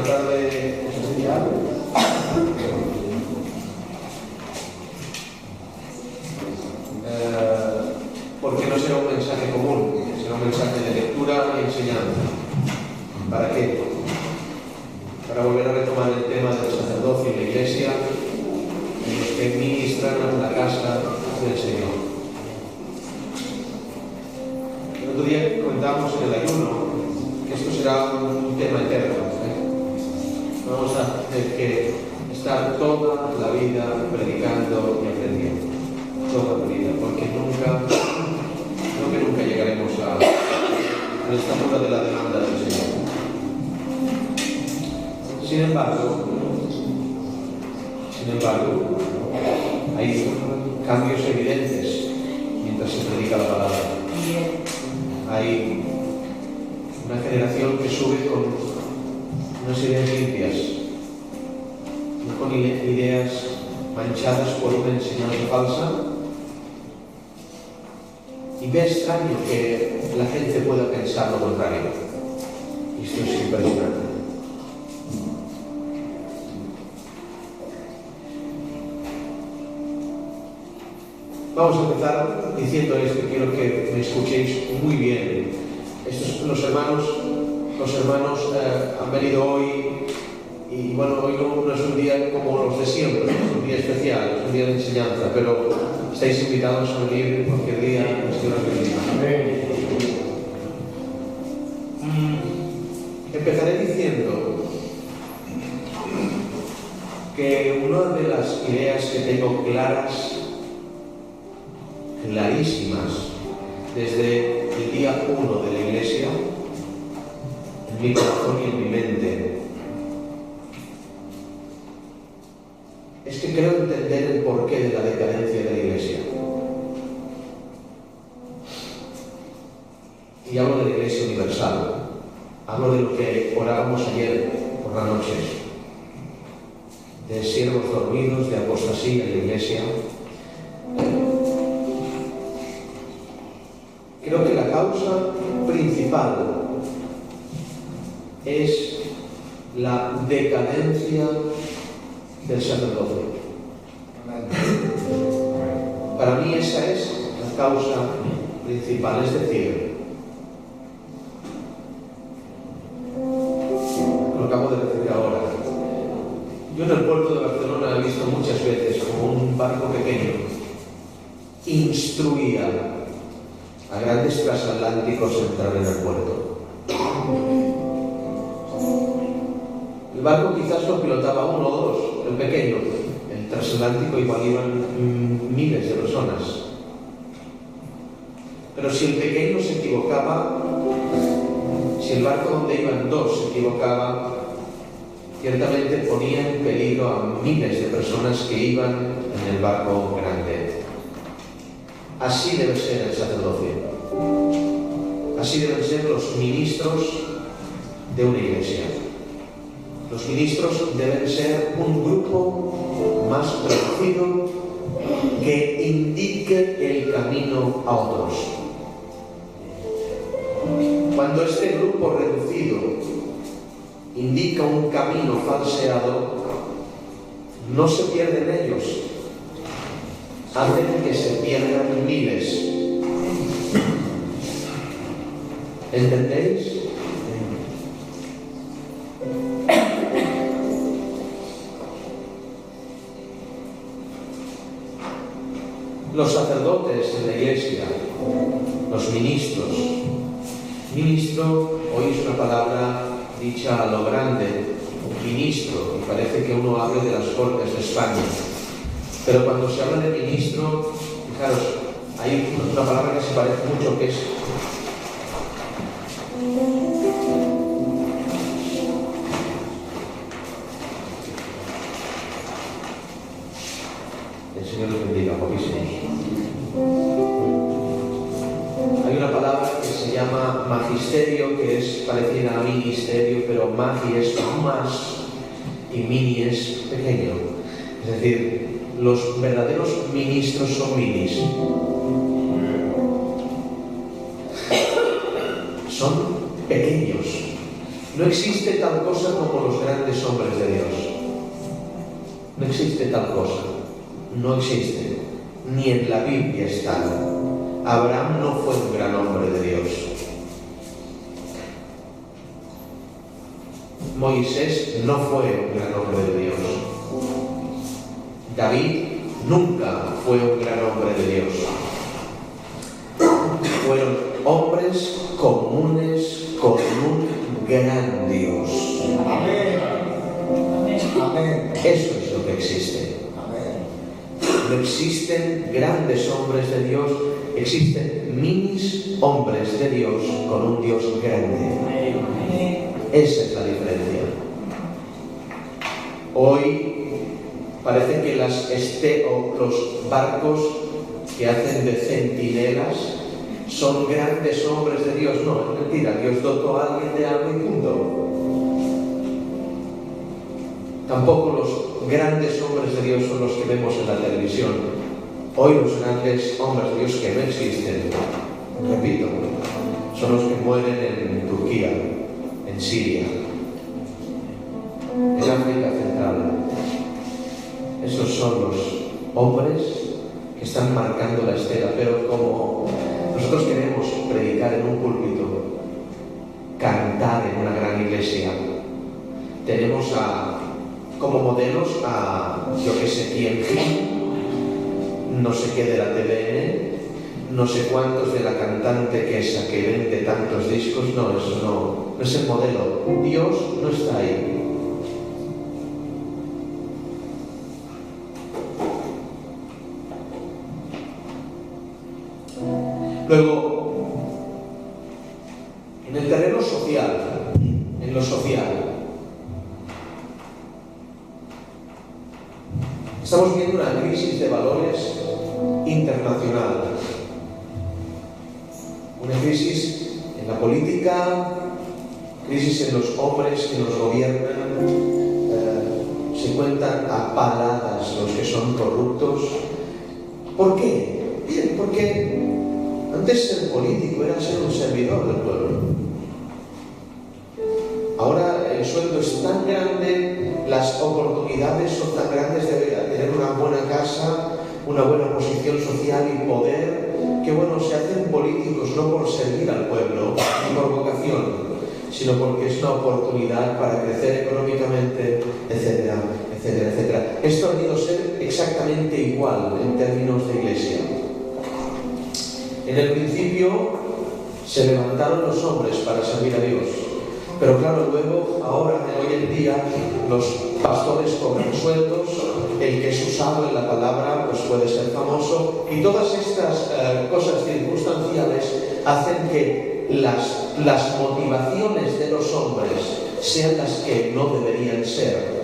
tarde especial. Porque no será un mensaje común, será un mensaje de lectura y enseñanza. ¿Para qué? Para volver a retomar el tema del sacerdocio y la iglesia, en los que ministran en la casa del Señor. El otro día comentábamos en el ayuno que esto será un tema eterno. Vamos a tener que estar toda la vida predicando y aprendiendo. Toda la vida, porque nunca llegaremos a la estatura de la demanda del Señor. Sin embargo, hay cambios evidentes mientras se predica la palabra. Hay una generación que sube con unas ideas limpias, no con ideas manchadas por una enseñanza falsa. Y ve extraño que la gente pueda pensar lo contrario. Esto es impresionante. Vamos a empezar diciendo esto, quiero que me escuchéis muy bien. Los hermanos han venido hoy y bueno, hoy no es un día como los de siempre, es un día especial, es un día de enseñanza, pero estáis invitados a venir cualquier día, el Señor os bendiga. Empezaré diciendo que una de las ideas que tengo clarísimas, desde el día 1 de la Iglesia, en mi corazón y en mi mente, es que creo entender el porqué de la decadencia de la Iglesia. Y hablo de la Iglesia universal. Hablo de lo que orábamos ayer por la noche, de siervos dormidos, de apostasía en la Iglesia. Creo que la causa principal es la decadencia del sacerdocio. Para mí esa es la causa principal, es decir, lo acabo de decir ahora. Yo en el puerto de Barcelona he visto muchas veces como un barco pequeño instruía a grandes transatlánticos a entrar en el puerto. El barco quizás lo pilotaba uno o dos, el pequeño. El transatlántico igual iban miles de personas. Pero si el pequeño se equivocaba, si el barco donde iban dos se equivocaba, ciertamente ponía en peligro a miles de personas que iban en el barco grande. Así debe ser el sacerdocio. Así deben ser los ministros de una iglesia. Los ministros deben ser un grupo más reducido que indique el camino a otros. Cuando este grupo reducido indica un camino falseado, no se pierden ellos, hacen que se pierdan miles. ¿Entendéis? Los sacerdotes en la iglesia, los ministros. Ministro, hoy es una palabra dicha a lo grande, ministro, y parece que uno hable de las Cortes de España. Pero cuando se habla de ministro, fijaros, hay una palabra que se parece mucho, que es el Señor los bendiga, guapísimos. Hay una palabra que se llama magisterio, que es parecida a ministerio, pero magi es más y mini es pequeño. Es decir, los verdaderos ministros son minis. Son pequeños. No existe tal cosa como los grandes hombres de Dios. No existe tal cosa. No existe. Ni en la Biblia está. Abraham no fue un gran hombre de Dios. Moisés no fue un gran hombre de Dios. David nunca fue un gran hombre de Dios. Fueron hombres comunes con un gran Dios. Amén. Amén. Eso es lo que existe. No existen grandes hombres de Dios, existen minis hombres de Dios con un Dios grande. Esa es la diferencia. Hoy parece que los barcos que hacen de centinelas son grandes hombres de Dios. No, es mentira. Dios dotó a alguien de algo y punto. Tampoco los grandes hombres de Dios son los que vemos en la televisión. Hoy los grandes hombres de Dios que no existen, repito, son los que mueren en Turquía, en Siria, en África Central. Esos son los hombres que están marcando la estela. Pero como nosotros queremos predicar en un púlpito, cantar en una gran iglesia, tenemos como modelos a, yo que sé quién, no sé qué de la TVN, no sé cuántos de la cantante que esa que vende tantos discos. No, eso no es el modelo. Dios no está ahí. Luego, en el terreno social, en lo social, estamos viendo una crisis de valores internacional, una crisis en la política, crisis en los hombres que nos gobiernan. Se cuentan a paladas los que son corruptos. ¿Por qué? Bien, porque antes ser político era ser un servidor del pueblo. Ahora el sueldo es tan grande, las oportunidades son tan grandes de tener una buena casa, una buena posición social y poder, que bueno, se hacen políticos no por servir al pueblo ni por vocación, sino porque es una oportunidad para crecer económicamente, etcétera, etcétera, etcétera. Esto ha venido a ser exactamente igual en términos de iglesia. En el principio se levantaron los hombres para servir a Dios, pero claro, luego, ahora, hoy en día, los pastores cobran sueldos, el que es usado en la palabra pues puede ser famoso, y todas estas cosas circunstanciales hacen que las motivaciones de los hombres sean las que no deberían ser.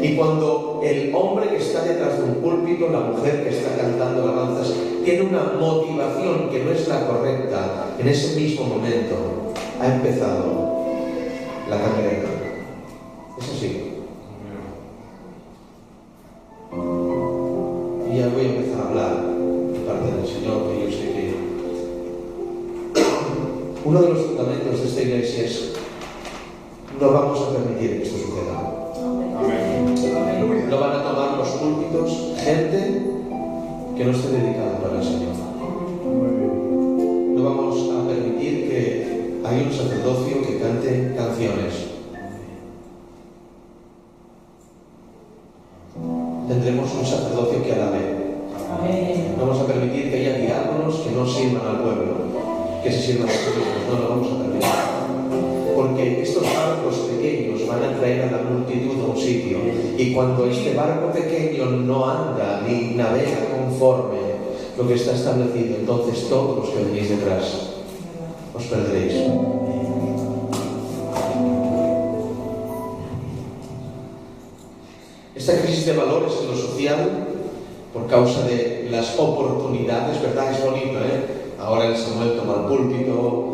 Y cuando el hombre que está detrás de un púlpito, la mujer que está cantando alabanzas, tiene una motivación que no es la correcta, en ese mismo momento ha empezado la cangrena. Es así. Y ya voy a empezar a hablar de parte del Señor, que yo sé que uno de los fundamentos de esta iglesia es: no vamos a permitir que esto suceda. No van a tomar los púlpitos gente que no esté dedicada para el Señor. No vamos a permitir que haya un sacerdocio que cante canciones. Tendremos un sacerdocio que alabe. No vamos a permitir que haya diáconos que no sirvan al pueblo, que se sirvan a sí mismos. No lo vamos a permitir. Porque estos barcos pequeños van a traer a la multitud a un sitio, y cuando este barco pequeño no anda ni navega conforme lo que está establecido, entonces todos los que venís detrás os perderéis. Esta crisis de valores en lo social, por causa de las oportunidades, ¿verdad? Es bonito, Ahora el Samuel toma el púlpito,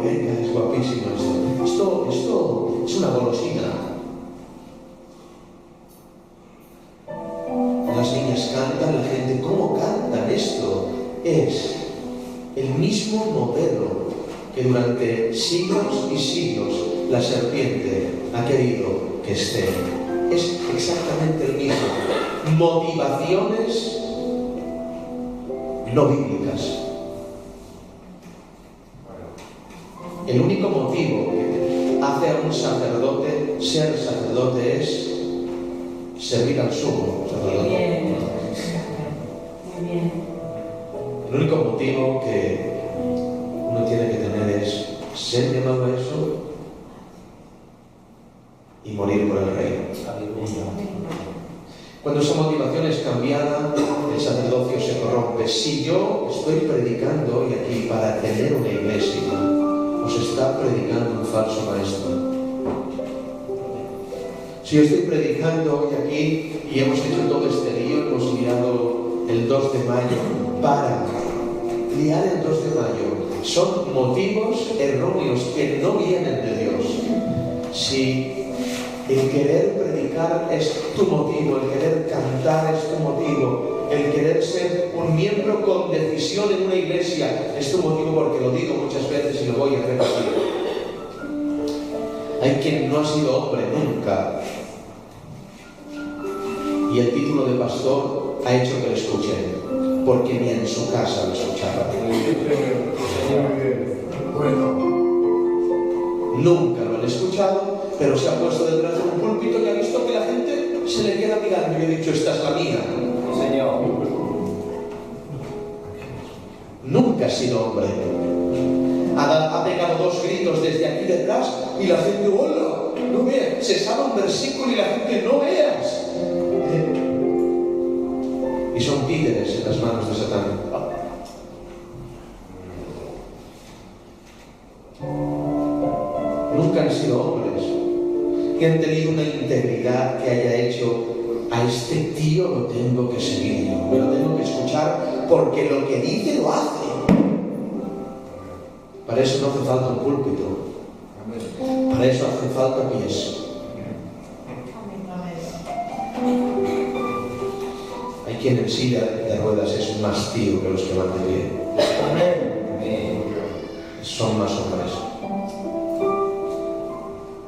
venga, es guapísimo esto. Esto es una golosina. Las niñas cantan, la gente, ¿cómo cantan esto? Es el mismo modelo que durante siglos y siglos la serpiente ha querido que esté. Es exactamente el mismo. Motivaciones no bíblicas. El único motivo que hace a un sacerdote ser sacerdote es servir al sumo sacerdote. Muy bien. Muy bien. El único motivo que uno tiene que tener es ser llamado a eso y morir por el Rey. Cuando esa motivación es cambiada, el sacerdocio se corrompe. Si yo estoy predicando hoy aquí para tener una iglesia, os está predicando un falso maestro. Si yo estoy predicando hoy aquí y hemos hecho todo este lío, hemos liado el 2 de mayo para liar el 2 de mayo, son motivos erróneos que no vienen de Dios. Si el querer predicar es tu motivo, el querer cantar es tu motivo, el querer ser un miembro con decisión en una iglesia es tu motivo, porque lo digo muchas veces y lo voy a repetir. Hay quien no ha sido hombre nunca y el título de pastor ha hecho que lo escuchen, porque ni en su casa lo escuchaba. Nunca lo han escuchado, pero se ha puesto detrás de un púlpito y ha visto que la gente se le queda mirando y ha dicho: esta es la mía. Señor. Nunca ha sido hombre. Ha pegado 2 gritos desde aquí detrás y la gente: hola, no veas. Se sabe un versículo y la gente: no veas. Y son títeres en las manos de Satán. Nunca han sido hombres que han tenido una integridad que haya hecho: a este tío lo tengo que seguir yo, me lo tengo que escuchar porque lo que dice lo hace. Para eso no hace falta un púlpito, para eso hace falta pies. Hay quien en silla de ruedas es más tío que los que van de pie. Son más hombres.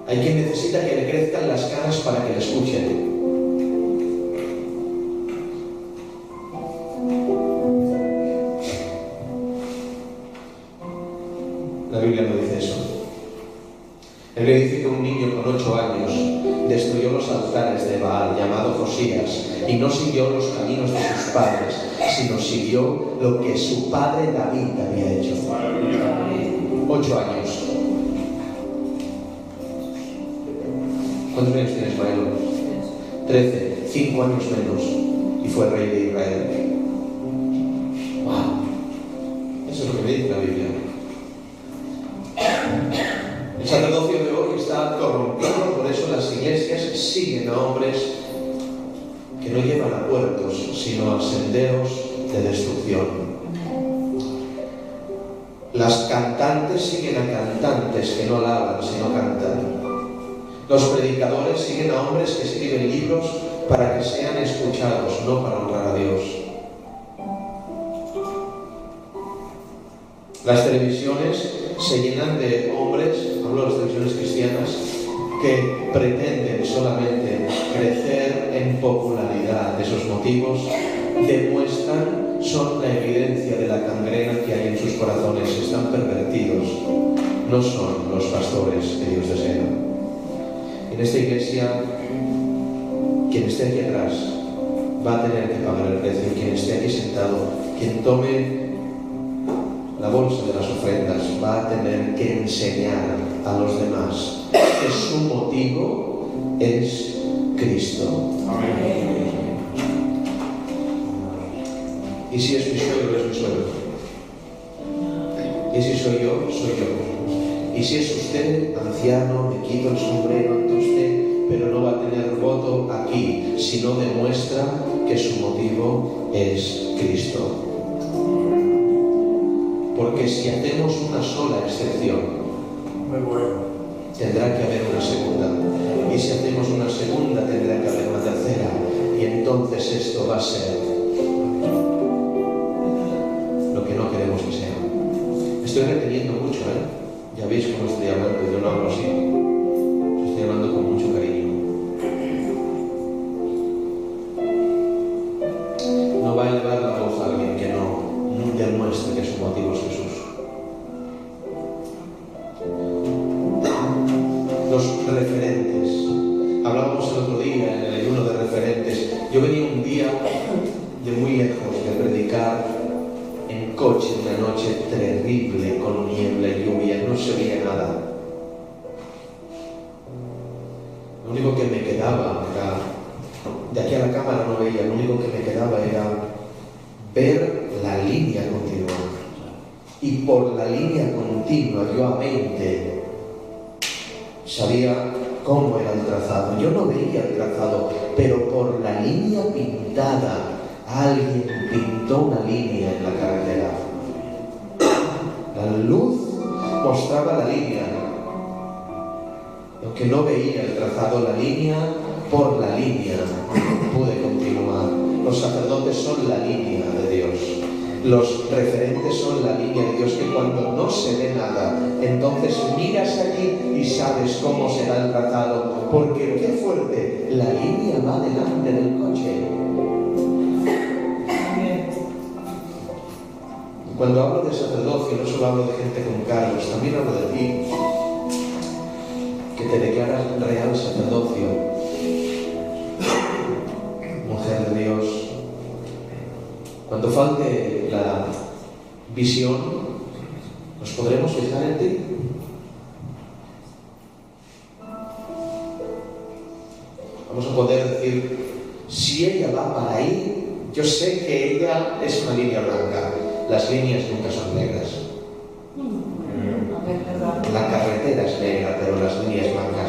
Hay quien necesita que le crezcan las canas para que le escuchen. La Biblia no dice eso. La Biblia dice que un niño con 8 años destruyó los altares de Baal, llamado Josías, y no siguió los caminos de sus padres, sino siguió lo que su padre David había hecho. 8 años. ¿Cuántos años tiene Ismael? 13, 5 años menos, y fue rey de Israel. ¡Wow! Eso es lo que me dice la Biblia. El sacerdocio de hoy está corrompido, por eso las iglesias siguen a hombres que no llevan a puertos, sino a senderos de destrucción. Las cantantes siguen a cantantes que no alaban, sino cantan. Los predicadores siguen a hombres que escriben libros para que sean escuchados, no para honrar a Dios. Las televisiones se llenan de hombres, hablo de las televisiones cristianas, que pretenden solamente crecer en popularidad. Esos motivos demuestran, son la evidencia de la gangrena que hay en sus corazones. Están pervertidos, no son los pastores que Dios desea. En esta iglesia, quien esté aquí atrás va a tener que pagar el precio. Quien esté aquí sentado, quien tome la bolsa de las ofrendas, va a tener que enseñar a los demás que su motivo es Cristo. Amén. Y si es mi suegro, es mi suegro. Y si soy yo, soy yo. Y si es usted anciano, me quito el sombrero ante usted, pero no va a tener voto aquí, si no demuestra que su motivo es Cristo. Porque si hacemos una sola excepción, tendrá que haber una segunda. Y si hacemos una segunda, tendrá que haber una tercera. Y entonces esto va a ser lo que no queremos que sea. Estoy reteniendo mucho, Ya veis cómo estoy hablando, yo no hablo así. Estoy hablando con mucho cariño. No va a elevar la voz a alguien que no demuestre que su motivo es Jesús. Los referentes. Hablábamos el otro día en el ayuno de referentes. Yo venía un día de muy lejos de predicar en coche, una noche terrible con niebla y lluvia, no se veía nada. Lo único que me quedaba era, de aquí a la cámara no veía, lo único que me quedaba era ver la línea continua. Y por la línea continua yo a mente sabía cómo era el trazado. Yo no veía el trazado, pero por la línea pintada, alguien pintó una línea en la carretera. La luz mostraba la línea. Aunque no veía el trazado, la línea, por la línea pude continuar. Los sacerdotes son la línea de Dios. Los referentes son la línea de Dios, que cuando no se ve nada, entonces miras allí y sabes cómo será el trazado. Porque qué fuerte, la línea va delante del coche. Cuando hablo de sacerdocio, no solo hablo de gente con cargos, también hablo de ti, que te declaras real sacerdocio, mujer de Dios. Cuando falte la visión, ¿nos podremos fijar en ti? Vamos a poder decir, si ella va para ahí, yo sé que ella es una línea blanca. Las líneas nunca son negras. La carretera es negra, pero las líneas blancas.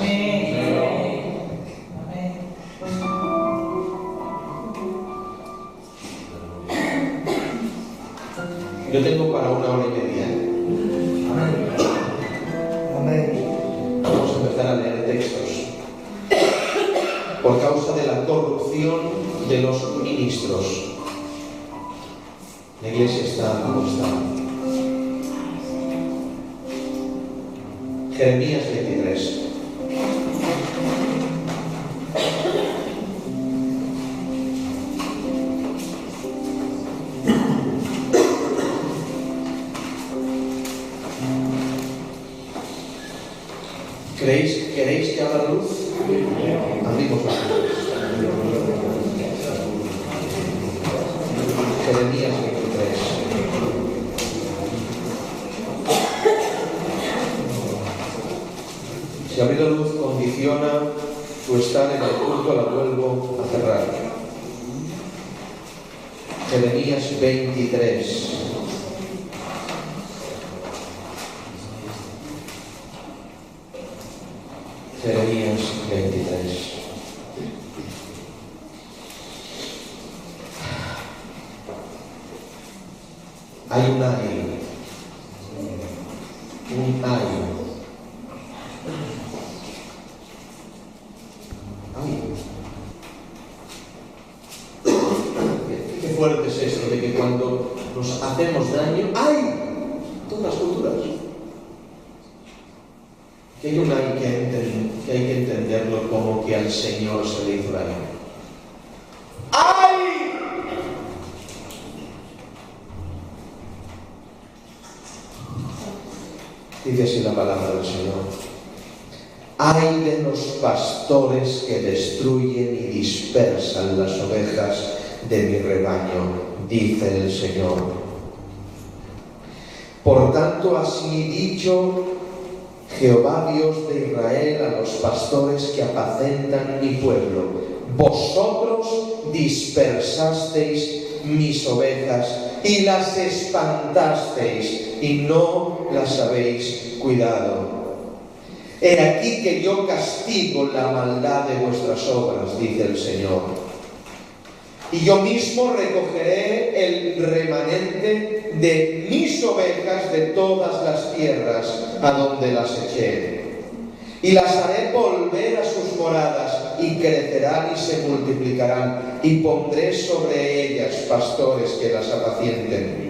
Yo tengo para 1 hora y media. Amén. Vamos a empezar a leer textos. Por causa de la corrupción de los ministros, la iglesia está como está. Jeremías 23. ¿Queréis que abra luz? Abrimos las luces. Jeremías 23. Si abrir la luz condiciona tu estar en el culto, la vuelvo a cerrar. Jeremías 23. Jeremías 23. Hay un ay. Un ay. Qué fuerte es esto de que cuando nos hacemos daño, ¡ay! Todas las culturas. Que hay un ay que hay que entenderlo como que al Señor se le hizo daño. ¡Ay! Dice así la palabra del Señor. Ay de los pastores que destruyen y dispersan las ovejas de mi rebaño, dice el Señor. Por tanto, así dicho Jehová Dios de Israel a los pastores que apacentan mi pueblo: vosotros dispersasteis mis ovejas y las espantasteis y no las habéis cuidado. He aquí que yo castigo la maldad de vuestras obras, dice el Señor. Y yo mismo recogeré el remanente de mis ovejas de todas las tierras a donde las eché. Y las haré volver a sus moradas, y crecerán y se multiplicarán, y pondré sobre ellas pastores que las apacienten.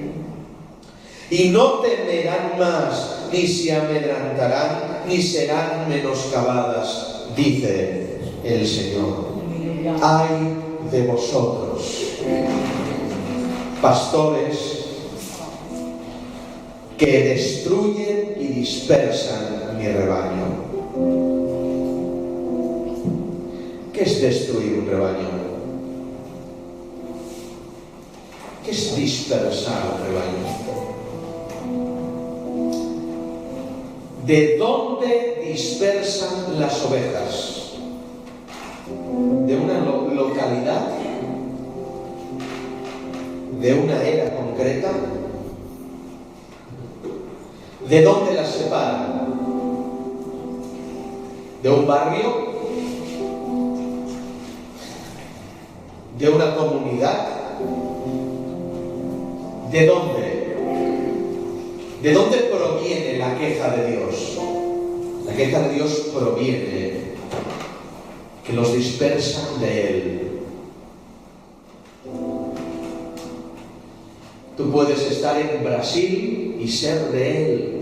Y no temerán más ni se amedrentarán, ni serán menoscabadas, dice el Señor. Ay de vosotros, pastores que destruyen y dispersan mi rebaño. ¿Qué es destruir un rebaño? ¿Qué es dispersar un rebaño? ¿De dónde dispersan las ovejas? ¿De una localidad? ¿De una era concreta? ¿De dónde las separan? ¿De un barrio? ¿De una comunidad? ¿De dónde? ¿De dónde proviene la queja de Dios? La queja de Dios proviene que los dispersan de Él. Tú puedes estar en Brasil y ser de Él.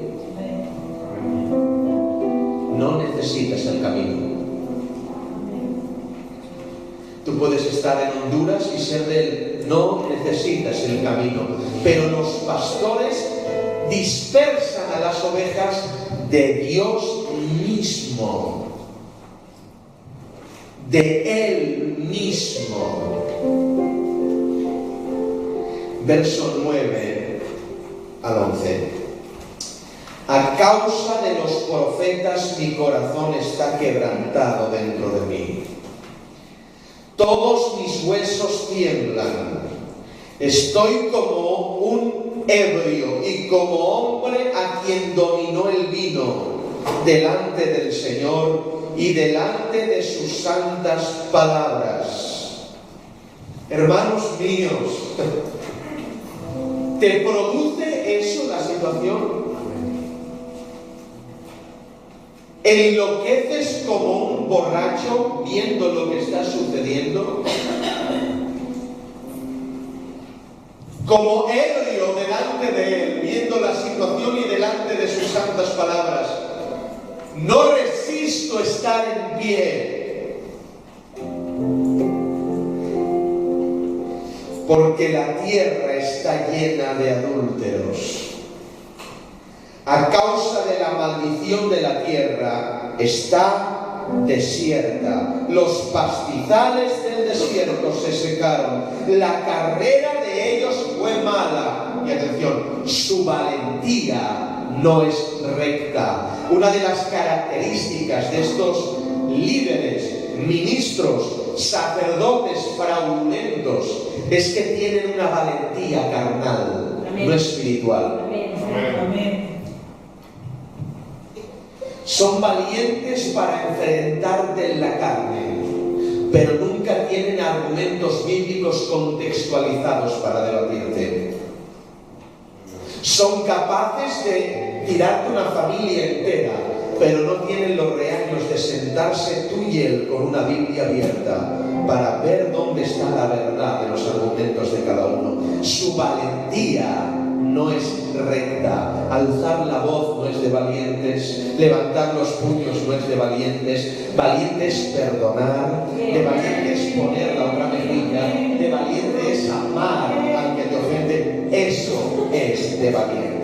No necesitas el camino. Tú puedes estar en Honduras y ser de Él. No necesitas el camino. Pero los pastores dispersan a las ovejas de Dios mismo. De Él mismo. Verso 9 al 11. A causa de los profetas mi corazón está quebrantado dentro de mí. Todos mis huesos tiemblan. Estoy como un ebrio y como hombre a quien dominó el vino delante del Señor y delante de sus santas palabras. Hermanos míos, ¿te produce eso la situación? ¿Enloqueces como un borracho viendo lo que está sucediendo? Como ebrio delante de Él, viendo la situación y delante de sus santas palabras. No resisto estar en pie. Porque la tierra está llena de adúlteros. A causa de la maldición de la tierra está desierta. Los pastizales del desierto se secaron. La carrera de ellos fue mala. Y atención, su valentía no es recta. Una de las características de estos líderes, ministros, sacerdotes fraudulentos es que tienen una valentía carnal, no espiritual. Amén. Son valientes para enfrentarte en la carne, pero nunca tienen argumentos bíblicos contextualizados para debatirte. Son capaces de tirarte una familia entera, pero no tienen los reaños de sentarse tú y él con una Biblia abierta para ver dónde está la verdad de los argumentos de cada uno. Su valentía no es recta. Alzar la voz no es de valientes. Levantar los puños no es de valientes. Valientes perdonar. De valientes poner la otra mejilla. De valientes amar al que te ofende. Eso es de valiente.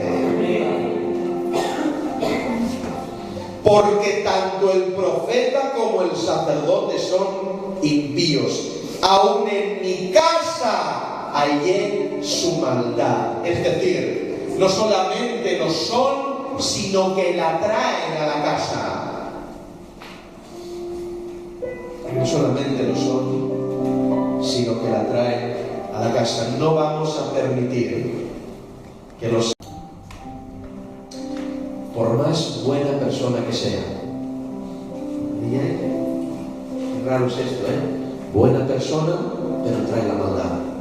Porque tanto el profeta como el sacerdote son impíos. Aún en mi casa hallé su maldad. Es decir, no solamente lo son, sino que la traen a la casa. No solamente lo son, sino que la traen a la casa. No vamos a permitir que los... por más buena persona que sea. Qué raro es esto, Buena persona, pero trae la maldad.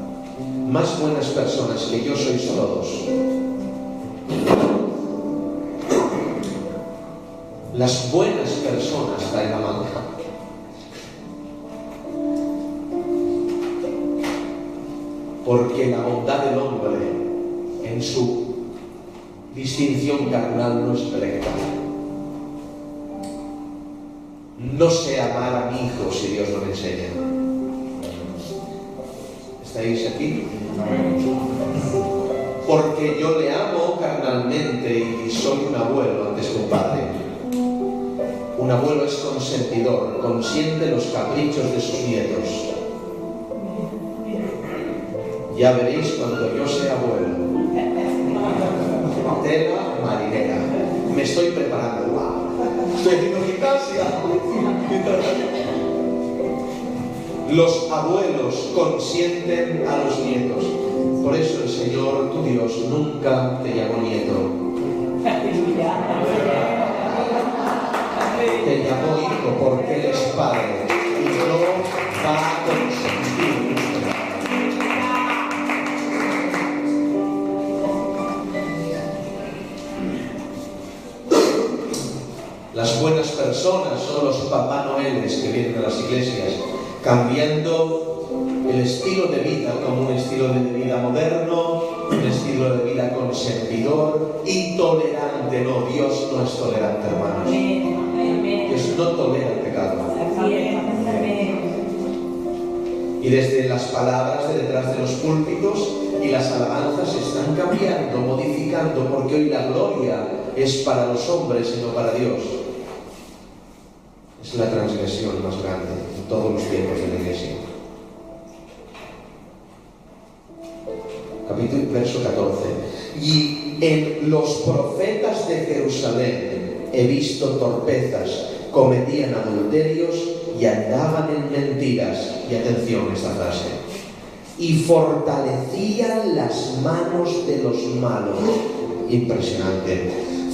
Más buenas personas que yo sois todos. Las buenas personas traen la maldad. Porque la bondad del hombre en su distinción carnal no es recta. No sé amar a mi hijo si Dios no me enseña. ¿Estáis aquí? Porque yo le amo carnalmente y soy un abuelo antes que un padre. Un abuelo es consentidor, consiente los caprichos de sus nietos. Ya veréis cuando yo sea abuelo. Tela marinera. Me estoy preparando. Estoy haciendo gimnasia. Los abuelos consienten a los nietos. Por eso el Señor, tu Dios, nunca te llamó nieto. Te llamó hijo porque Él es Padre y no va a consentir. Las buenas personas son los Papá Noeles que vienen a las iglesias, cambiando el estilo de vida como un estilo de vida moderno, un estilo de vida consentidor y tolerante. No, Dios no es tolerante, hermanos. Dios no tolera el pecado. Y desde las palabras de detrás de los púlpitos y las alabanzas se están cambiando, modificando, porque hoy la gloria es para los hombres y no para Dios. Es la transgresión más grande en todos los tiempos de la iglesia. Verso 14. Y en los profetas de Jerusalén he visto torpezas, cometían adulterios y andaban en mentiras. Y atención a esta frase. Y fortalecían las manos de los malos. Impresionante.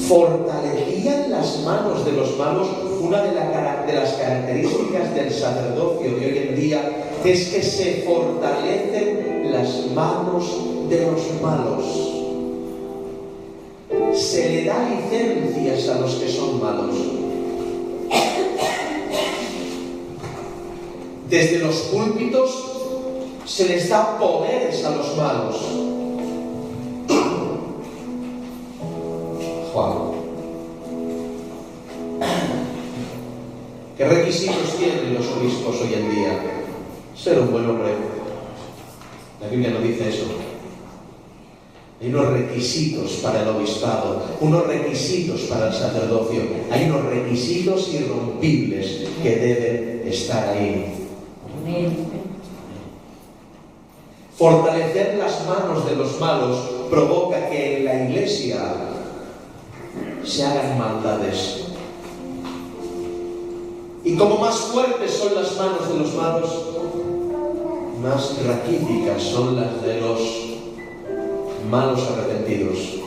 Fortalecían las manos de los malos. Una de las características del sacerdocio de hoy en día es que se fortalecen las manos de los malos. Se le da licencias a los que son malos. Desde los púlpitos se les da poderes a los malos. Juan. ¿Qué requisitos tienen los obispos hoy en día? Ser un buen hombre. La Biblia no dice eso. Hay unos requisitos para el obispado, unos requisitos para el sacerdocio. Hay unos requisitos irrompibles que deben estar ahí. Fortalecer las manos de los malos provoca que en la iglesia se hagan maldades. Y como más fuertes son las manos de los malos, más raquíticas son las de los malos arrepentidos,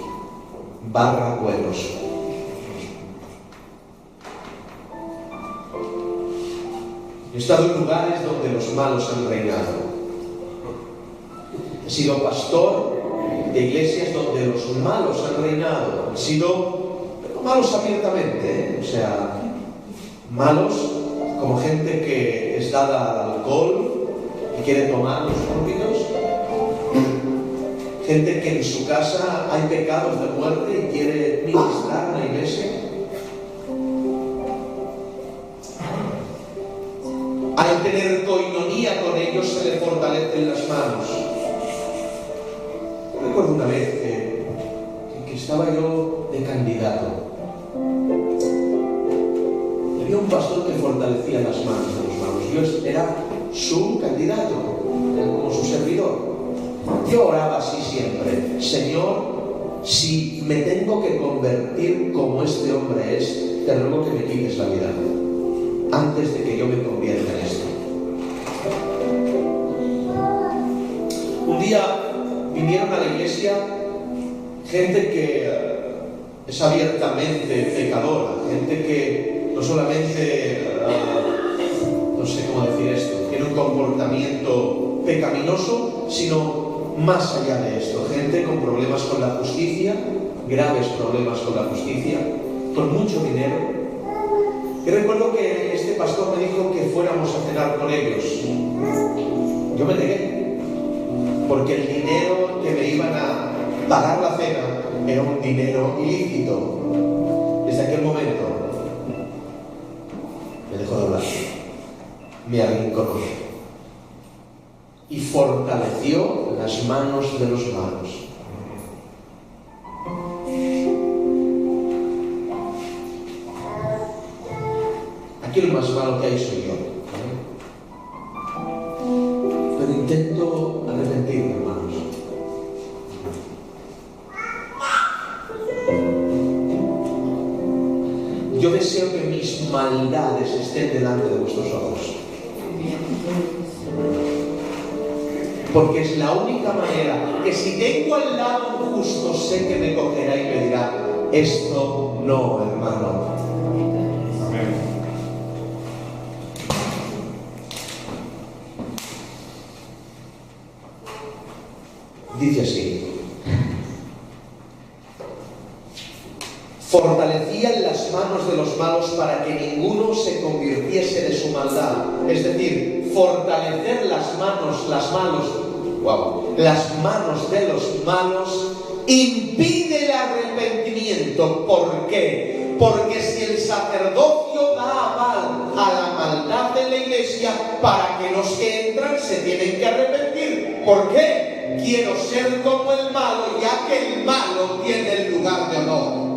buenos. He estado en lugares donde los malos han reinado. He sido pastor de iglesias donde los malos han reinado. He sido, pero malos abiertamente, O sea, malos como gente que es dada al alcohol y quiere tomar los púlpitos. Gente que en su casa hay pecados de muerte y quiere ministrar en la iglesia. Al tener coinonía con ellos se le fortalecen las manos. Recuerdo una vez que estaba yo de candidato. Había un pastor que fortalecía las manos de los malos. Yo era su candidato, era como su servidor. Yo oraba así siempre: Señor, si me tengo que convertir como este hombre es, te ruego que me quites la vida antes de que yo me convierta en esto. Un día vinieron a la iglesia gente que es abiertamente pecadora, gente que no solamente, no sé cómo decir esto, tiene un comportamiento pecaminoso, sino más allá de esto, gente con problemas con la justicia, graves problemas con la justicia, con mucho dinero. Y recuerdo que este pastor me dijo que fuéramos a cenar con ellos. Yo me negué, porque el dinero que me iban a Pagar la cena era un dinero ilícito. Desde aquel momento me dejó de hablar, me arrinconó y fortaleció las manos de los malos. Aquí el más malo que hay soy yo, pero intento arrepentirme, hermanos. Yo deseo que mis maldades estén delante de vuestros ojos, porque es la única manera que si tengo al lado un justo, sé que me cogerá y me dirá: esto no, hermano. Dice así: fortalecían las manos de los malos para que ninguno se convirtiese de su maldad. Es decir, fortalecer las manos de los malos impide el arrepentimiento. ¿Por qué? Porque si el sacerdocio da aval a la maldad de la iglesia, para que los que entran se tienen que arrepentir. ¿Por qué? Quiero ser como el malo, ya que el malo tiene el lugar de honor.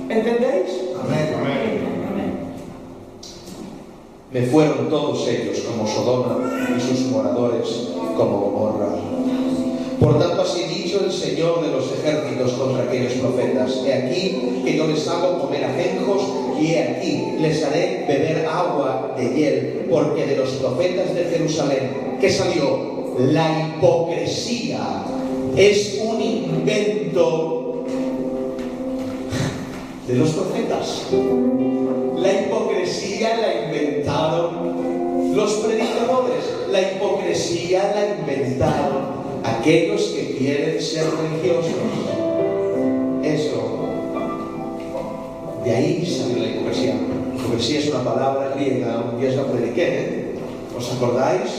¿Entendéis? Amén. Me fueron todos ellos como Sodoma y sus moradores como Gomorra. Por tanto, así dicho el Señor de los ejércitos contra aquellos profetas: he aquí que yo les hago comer ajenjos, y he aquí les haré beber agua de hiel, porque de los profetas de Jerusalén, ¿qué salió? La hipocresía es un invento de los profetas. La hipocresía la inventaron los predicadores, la hipocresía la inventaron aquellos que quieren ser religiosos. Eso, de ahí salió la hipocresía. Hipocresía es una palabra griega, un día os la prediqué, ¿os acordáis?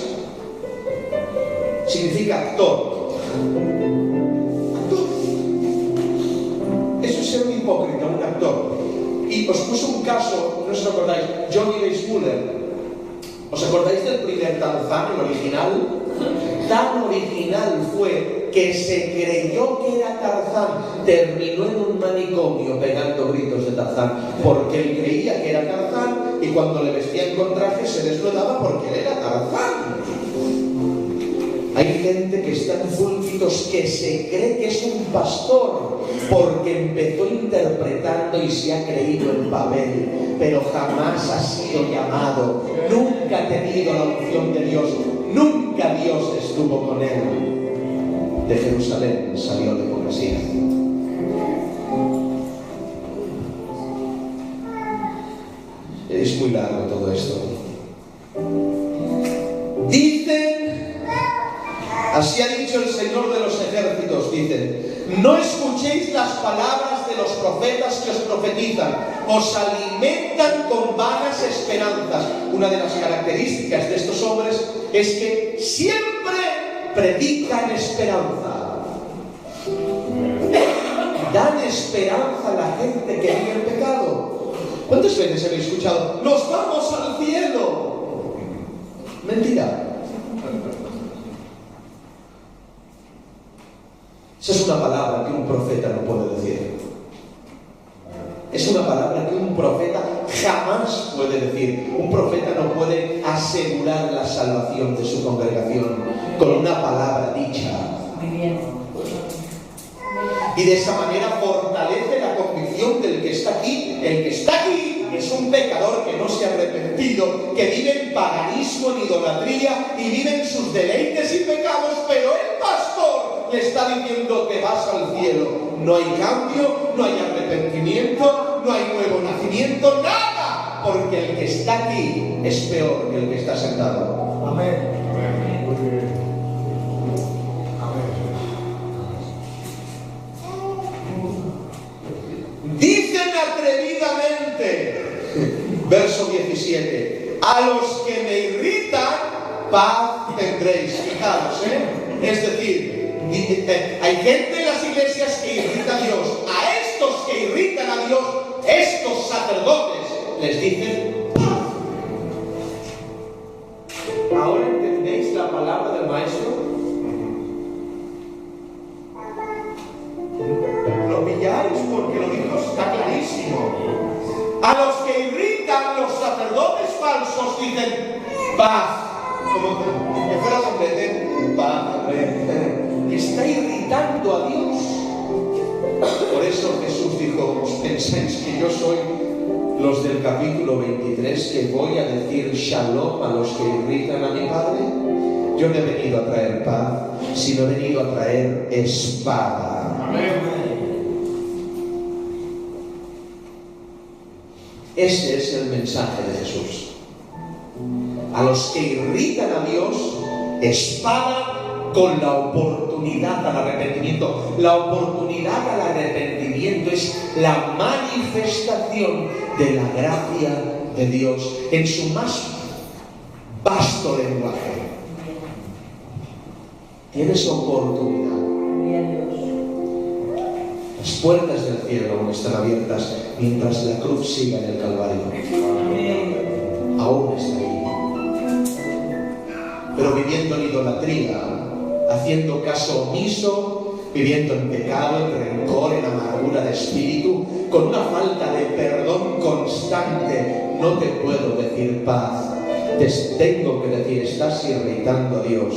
Significa actor. Actor. Eso es ser un hipócrita, un actor. Y os puse un caso, no os acordáis, Johnny Weissmuller. ¿Os acordáis del primer Tarzán, el original? Tan original fue que se creyó que era Tarzán. Terminó en un manicomio pegando gritos de Tarzán, porque él creía que era Tarzán, y cuando le vestían con traje se desnudaba porque él era Tarzán. Hay gente que está en púlpitos que se cree que es un pastor porque empezó interpretando y se ha creído el papel, pero jamás ha sido llamado, nunca ha tenido la unción de Dios, nunca Dios estuvo con él. De Jerusalén salió la hipocresía. Es muy largo todo esto. Dicen, así ha dicho el Señor de los ejércitos, dicen: no escuchéis las palabras de los profetas que os profetizan, os alimentan con vanas esperanzas. Una de las características de estos hombres es que siempre predican esperanza. Dan esperanza a la gente que vive en pecado. ¿Cuántas veces habéis escuchado: nos vamos al cielo? Mentira. Esa es una palabra que un profeta no puede decir. Es una palabra que un profeta jamás puede decir. Un profeta no puede asegurar la salvación de su congregación con una palabra dicha. Muy bien. Y de esa manera fortalece la convicción del que está aquí. El que está aquí es un pecador que no se ha arrepentido, que vive en paganismo, en idolatría, y vive en sus deleites y pecados, pero el pastor le está diciendo: te vas al cielo. No hay cambio, no hay arrepentimiento, no hay nuevo nacimiento, nada, porque el que está aquí es peor que el que está sentado. Amén. Dicen atrevidamente, verso 17: a los que me irritan, paz tendréis. Fijaros, Es decir, hay gente en las iglesias que irrita a Dios. A estos que irritan a Dios, estos sacerdotes les dicen paz. ¿Ahora entendéis la palabra del maestro? Lo pilláis porque lo dijo, está clarísimo. A los que irritan los sacerdotes falsos dicen paz. Como que fuera donde paz. Está irritando a Dios. Por eso Jesús dijo, ¿os pensáis que yo soy los del capítulo 23 que voy a decir shalom a los que irritan a mi Padre? Yo no he venido a traer paz, sino he venido a traer espada. Amén. Este es el mensaje de Jesús. A los que irritan a Dios, espada con la oportunidad al arrepentimiento. La oportunidad al arrepentimiento es la manifestación de la gracia de Dios en su más vasto lenguaje. Tienes oportunidad. Las puertas del cielo aún están abiertas mientras la cruz siga en el Calvario. Aún está ahí. Pero viviendo en idolatría, haciendo caso omiso, viviendo en pecado, en rencor, en amargura de espíritu, con una falta de perdón constante, no te puedo decir paz. Te tengo que decir, estás irritando a Dios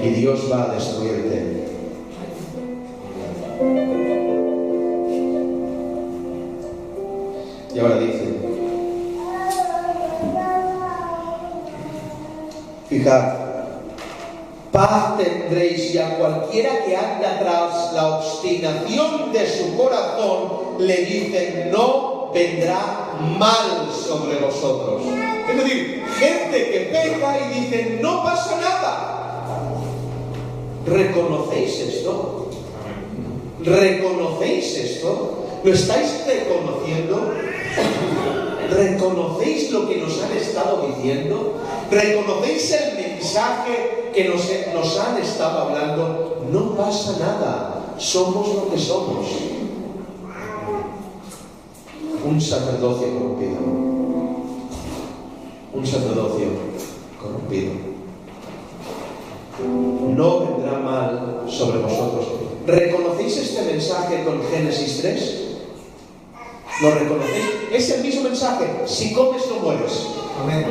y Dios va a destruirte. Y ahora dice, fijad, paz tendréis, y a cualquiera que anda tras la obstinación de su corazón le dicen, no vendrá mal sobre vosotros. Es decir, gente que peca y dicen, no pasa nada. ¿Reconocéis esto? ¿Reconocéis esto? ¿Lo estáis reconociendo? ¿Reconocéis lo que nos han estado diciendo? ¿Reconocéis el mensaje que nos han estado hablando? No pasa nada, somos lo que somos. Un sacerdocio corrompido. Un sacerdocio corrompido. No vendrá mal sobre vosotros. ¿Reconocéis este mensaje con Génesis 3? ¿Lo reconocéis? Es el mismo mensaje. Si comes no mueres. Amén.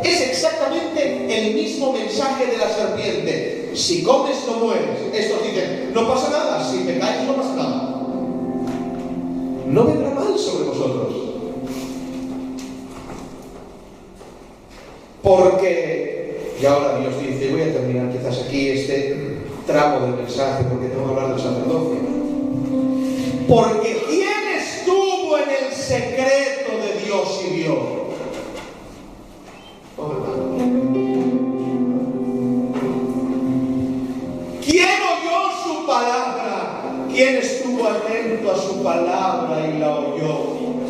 Es exactamente el mismo mensaje de la serpiente. Si comes no mueres. Estos dicen, no pasa nada. Si pecáis no pasa nada. No vendrá mal sobre vosotros. Porque, y ahora Dios dice, voy a terminar quizás aquí este tramo del mensaje porque tengo que hablar del sacerdocio. Porque ¿quién estuvo en el secreto de Dios y vio? Oh, hermano. ¿Quién oyó su palabra? ¿Quién estuvo atento a su palabra y la oyó?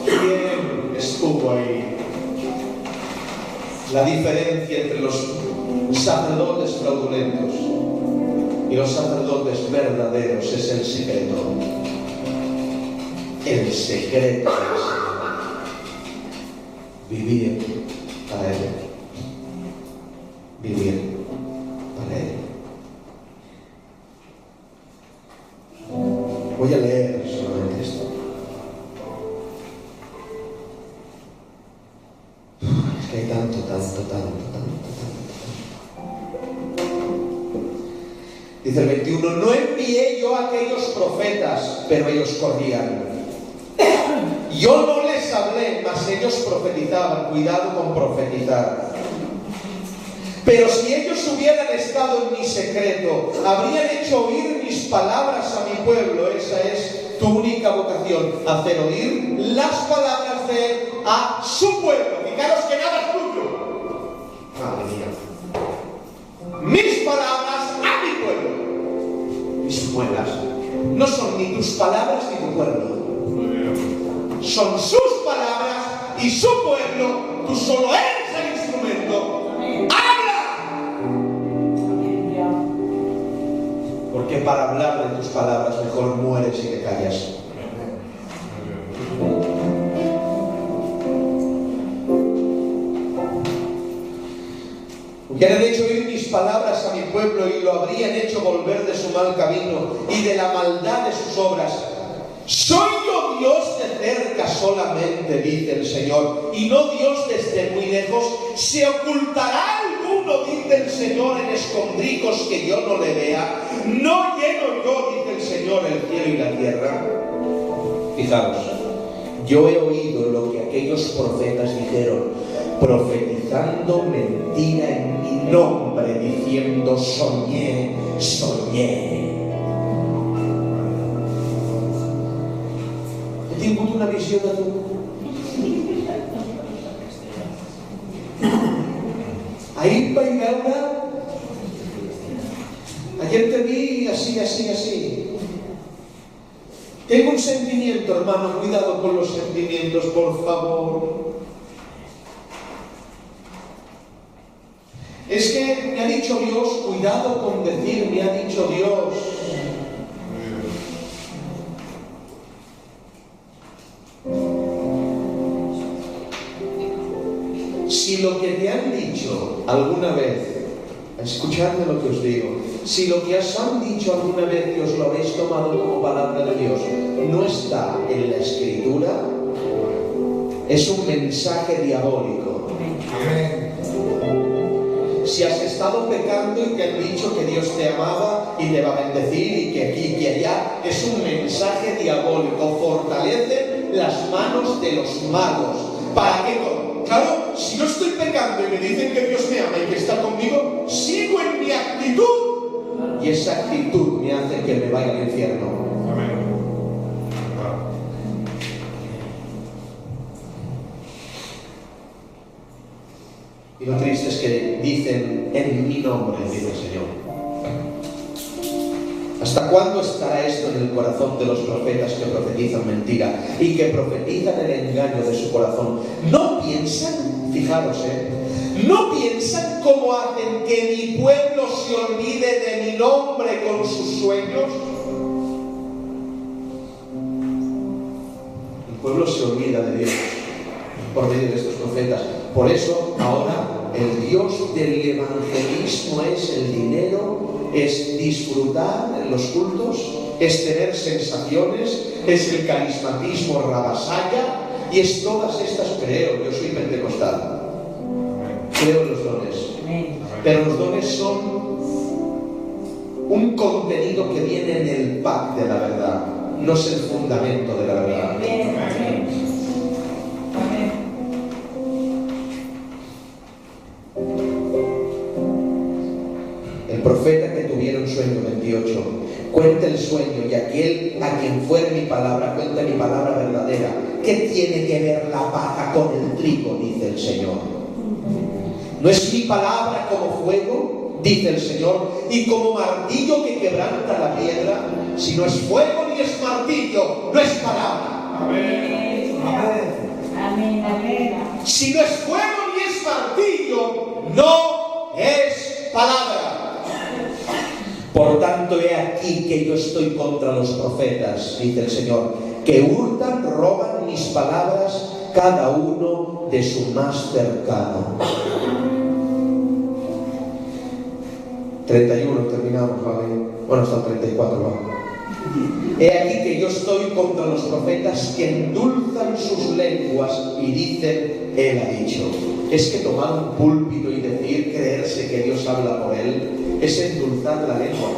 ¿Quién estuvo ahí? La diferencia entre los sacerdotes fraudulentos y los sacerdotes verdaderos es el secreto. El secreto del Señor. Vivir para Él. Vivir para Él. Voy a leer solamente esto. Es que hay tanto. Dice el 21, no envié yo a aquellos profetas, pero ellos corrían. Yo no les hablé, mas ellos profetizaban. Cuidado con profetizar. Pero si ellos hubieran estado en mi secreto, habrían hecho oír mis palabras a mi pueblo. Esa es tu única vocación, hacer oír las palabras de él a su pueblo. Fijaros que nada es tuyo. Madre mía. Mis palabras a mi pueblo. Mis muelas. No son ni tus palabras ni tu pueblo. Son sus palabras y su pueblo. Tú solo eres el instrumento. ¡Habla! porque para hablar de tus palabras mejor mueres y te callas. Hubieran hecho oír mis palabras a mi pueblo y lo habrían hecho volver de su mal camino y de la maldad de sus obras. Soy yo Dios de cerca solamente, dice el Señor, y no Dios desde muy lejos. ¿Se ocultará alguno, dice el Señor, en escondrijos que yo no le vea? ¿No lleno yo, dice el Señor, el cielo y la tierra? Fijaos, yo he oído lo que aquellos profetas dijeron, profetizando mentira en mi nombre, diciendo soñé, soñé. ¿He tingut una visió de tu? Ahir vaig veure, ayer te vi así, así, así. Tengo un sentimiento, hermano, cuidado con los sentimientos, por favor. Es que me ha dicho Dios, cuidado con decir, me ha dicho Dios. Si lo que te han dicho alguna vez, escuchadme lo que os digo, si lo que os han dicho alguna vez que os lo habéis tomado como palabra de Dios no está en la Escritura, es un mensaje diabólico. Amén. Si has estado pecando y te han dicho que Dios te amaba y te va a bendecir y que aquí y que allá, es un mensaje diabólico. Fortalecen las manos de los malos. ¿Para qué? Claro, si yo estoy pecando y me dicen que Dios me ama y que está conmigo, sigo en mi actitud. Y esa actitud me hace que me vaya al infierno. Amén. Y lo triste es que dicen en mi nombre, dice el Señor. ¿Hasta cuándo estará esto en el corazón de los profetas que profetizan mentira y que profetizan el engaño de su corazón? ¿No piensan, fijaros, no piensan cómo hacen que mi pueblo se olvide de mi nombre con sus sueños? El pueblo se olvida de Dios por medio de estos profetas. Por eso ahora el Dios del evangelismo es el dinero, es disfrutar en los cultos, es tener sensaciones, es el carismatismo rabasaya y es todas estas. Creo, yo soy pentecostal, creo en los dones, pero los dones son un contenido que viene en el pack de la verdad, no es el fundamento de la verdad. El profeta que tuviera un sueño, 28, cuenta el sueño y aquel a quien fuere mi palabra, cuenta mi palabra verdadera. ¿Qué tiene que ver la paja con el trigo? Dice el Señor. ¿No es mi palabra como fuego? Dice el Señor, y como martillo que quebranta la piedra. Si no es fuego ni es martillo, no es palabra. Amén. Amén, amén. Si no es fuego ni es martillo, no es palabra. Por tanto, he aquí que yo estoy contra los profetas, dice el Señor, que hurtan, roban mis palabras, cada uno de su más cercano. 31, terminamos, ¿vale? Bueno, hasta el 34, ¿vale? He aquí que yo estoy contra los profetas que endulzan sus lenguas y dicen, Él ha dicho. Es que tomar un púlpito y decir, creerse que Dios habla por él, es endulzar la lengua.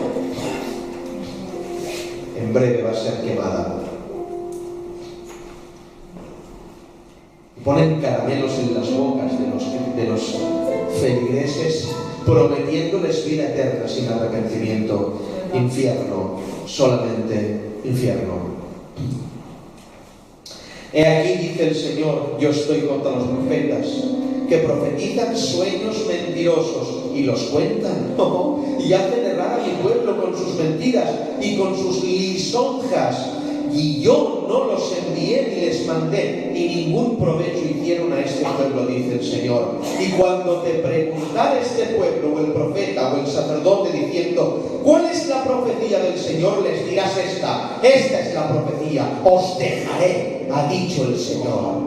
En breve va a ser quemada. Y ponen caramelos en las bocas de los feligreses, prometiéndoles vida eterna sin arrepentimiento. Infierno, solamente infierno. He aquí, dice el Señor, yo estoy contra los profetas que profetizan sueños mentirosos y los cuentan, y hacen errar a mi pueblo con sus mentiras y con sus lisonjas. y yo no los envié ni les mandé, y ningún provecho hicieron a este pueblo, dice el Señor. Y cuando te preguntara este pueblo, o el profeta, o el sacerdote, diciendo, ¿cuál es la profecía del Señor?, les dirás esta es la profecía, os dejaré, ha dicho el Señor.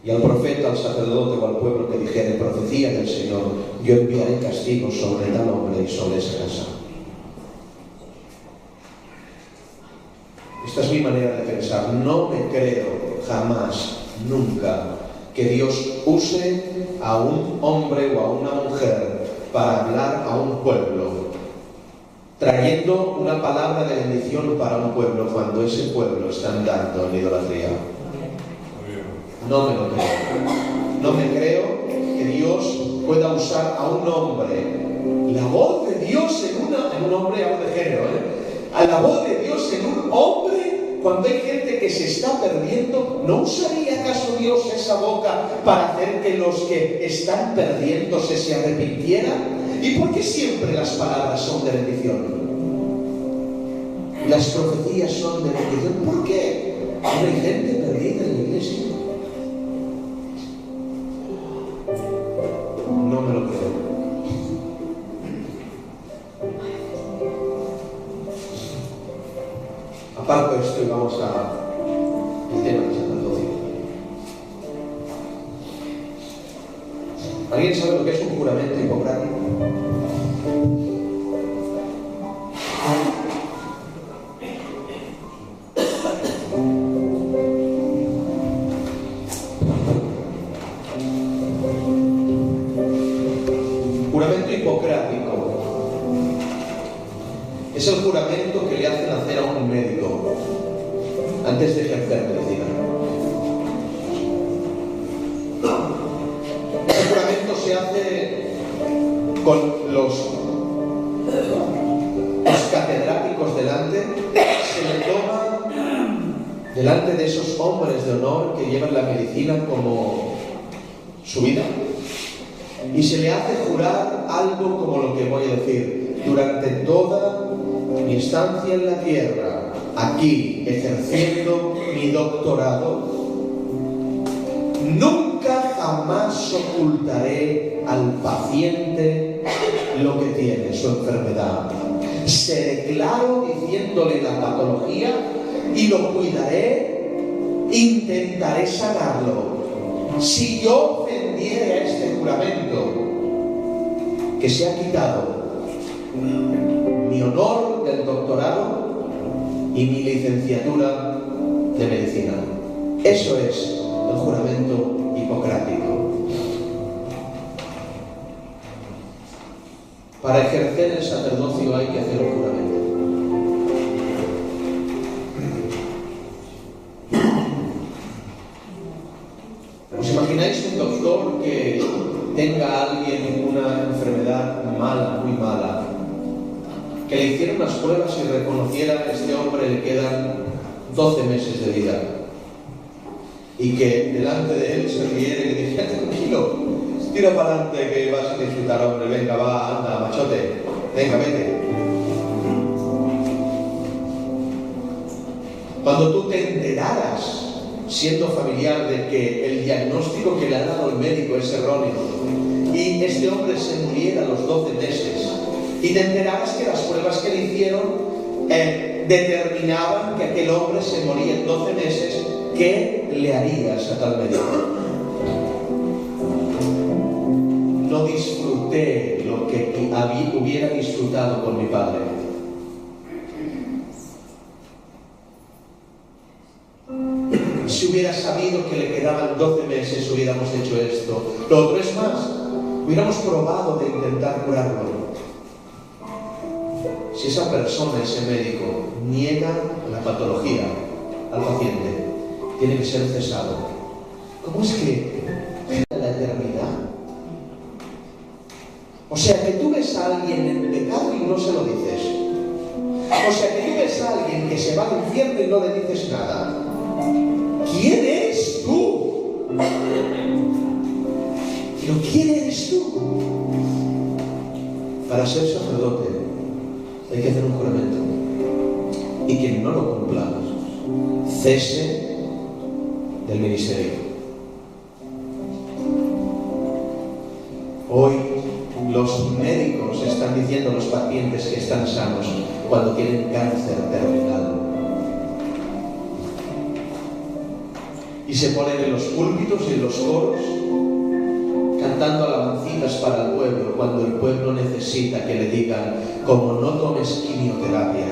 Y al profeta, al sacerdote o al pueblo que dijere profecía del Señor, yo enviaré castigo sobre tal hombre y sobre esa casa. Esta es mi manera de pensar. No me creo jamás, nunca, que Dios use a un hombre o a una mujer para hablar a un pueblo, trayendo una palabra de bendición para un pueblo cuando ese pueblo está andando en idolatría. No me lo creo. No me creo que Dios pueda usar a un hombre, la voz de Dios en un hombre, hablo de género, a la voz de Dios en un hombre, cuando hay gente que se está perdiendo. ¿No usaría acaso Dios esa boca para hacer que los que están perdiéndose se arrepintieran? ¿Y por qué siempre las palabras son de bendición? Las profecías son de bendición. ¿Por qué? Porque hay gente perdida en la iglesia. No me lo creo. Aparto esto y vamos al tema del sacerdocio. ¿Alguien sabe lo que es un juramento hipocrático? Juramento hipocrático es el juramento que le hacen hacer a un médico antes de ejercer medicina. Ese juramento se hace con los catedráticos delante, se le toma delante de esos hombres de honor que llevan la medicina como su vida, y se le hace jurar algo como lo que voy a decir: durante toda mi estancia en la tierra, aquí ejerciendo mi doctorado, nunca jamás ocultaré al paciente lo que tiene, su enfermedad. Seré claro diciéndole la patología y lo cuidaré, intentaré sanarlo. Si yo ofendiere a este juramento, que se ha quitado mi honor del doctorado y mi licenciatura de medicina. Eso es el juramento hipocrático. Para ejercer el sacerdocio hay que hacer un juramento. ¿Os imagináis un doctor que tenga a alguien una enfermedad mala, muy mala, que le hiciera unas pruebas y reconociera que a este hombre le quedan 12 meses de vida, y que delante de él se riera y le dijera: tranquilo, tira para adelante que vas a disfrutar, hombre, venga, va, anda, machote, venga, vete? Cuando tú te enteraras, siendo familiar, de que el diagnóstico que le ha dado el médico es erróneo y este hombre se muriera a los 12 meses, y te enteraras que las pruebas que le hicieron determinaban que aquel hombre se moría en 12 meses, ¿qué le harías a tal médico? No disfruté lo que hubiera disfrutado con mi padre. Si hubiera sabido que le quedaban 12 meses, hubiéramos hecho esto. Lo otro es más, hubiéramos probado de intentar curarlo. Si esa persona, ese médico, niega la patología al paciente, tiene que ser cesado. ¿Cómo es que la eternidad? O sea, que tú ves a alguien en pecado y no se lo dices. O sea, que tú ves a alguien que se va al infierno y no le dices nada. ¿Quién eres tú? Pero ¿quién eres tú? Para ser sacerdote hay que hacer un juramento. Y quien no lo cumpla, cese del ministerio. Hoy los médicos están diciendo a los pacientes que están sanos cuando tienen cáncer terminal. Y se ponen en los púlpitos y en los coros cantando alabancitas para el pueblo cuando el pueblo necesita que le digan: como no tomes quimioterapia,